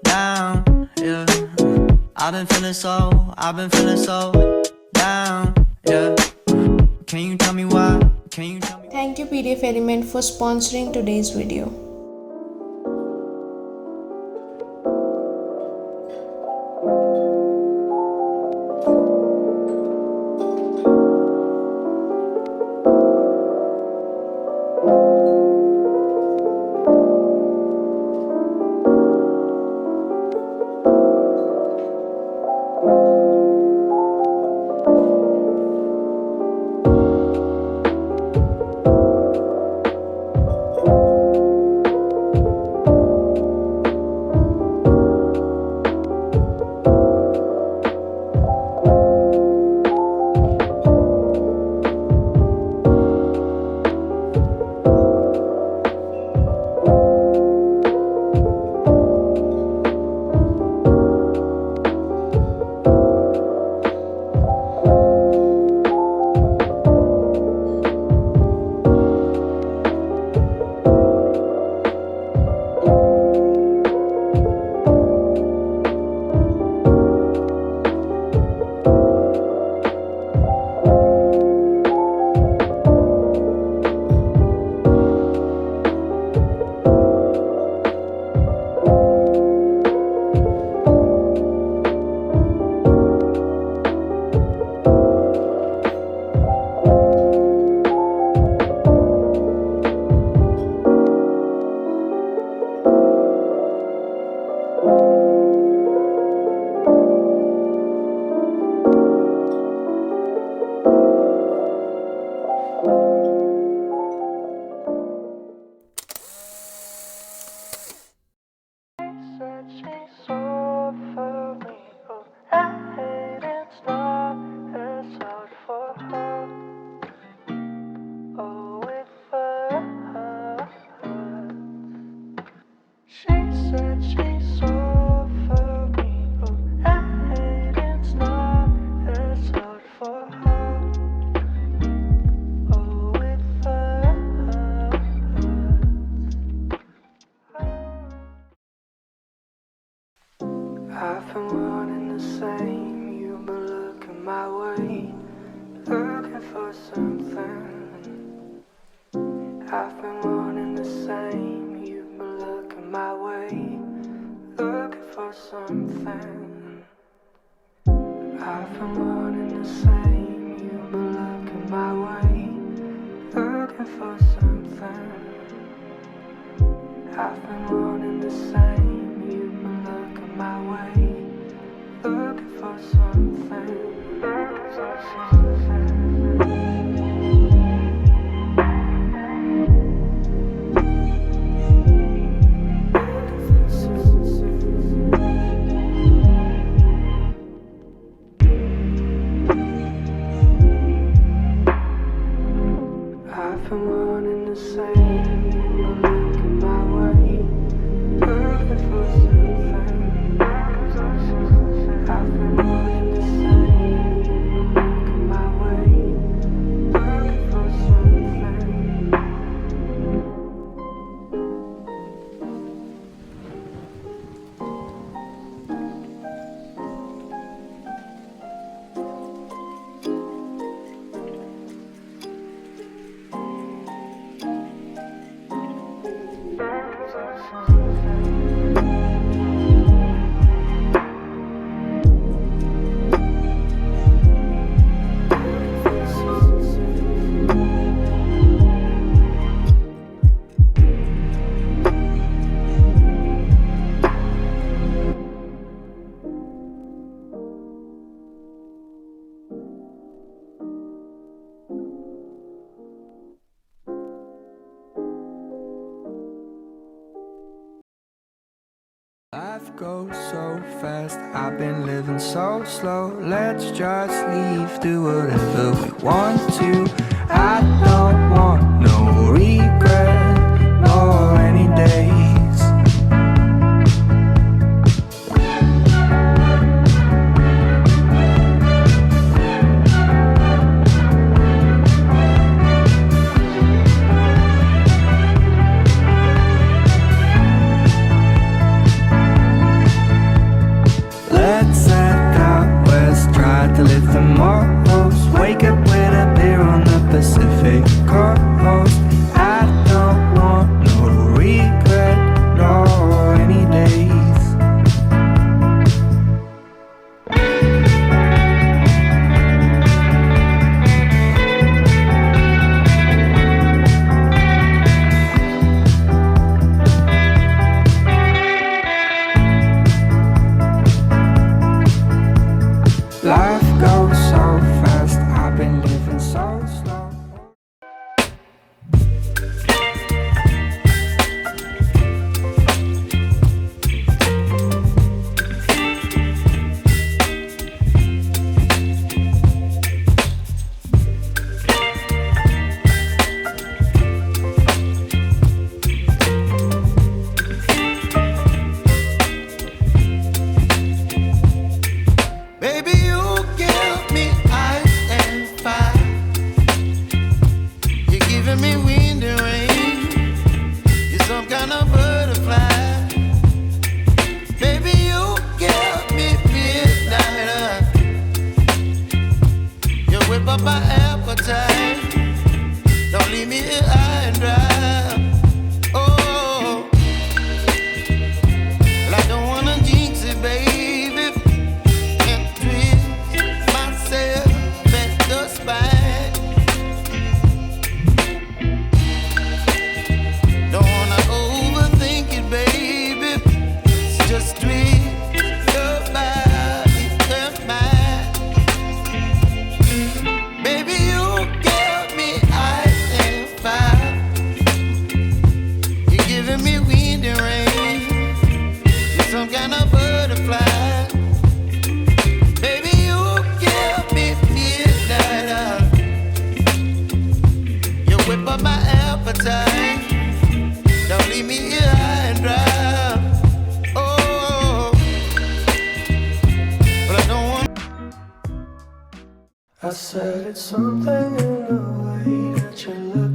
down, yeah. I've been feeling so down, yeah. Can you tell me why? Thank you Pdfelement for sponsoring today's video. I've been wanting the same, you've been looking my way, looking for something. I've been wanting the same, you've been looking my way, looking for something. I've been wanting the same, you've been looking my way, looking for something. I've been wanting the same, you've been looking my way, looking for something, looking for something. I've been wanting the same, you've been looking my way, looking for something. I've been wanting the same, you've been looking my way, looking for something. Life goes so fast, I've been living so slow. Let's just leave, do whatever we want to. I don't want no regret, no rainy days. kind of butterfly. Baby, you give me midnight. You whip up my appetite. Don't leave me here high and dry. Oh, but I don't want. I said it's something in the way that you look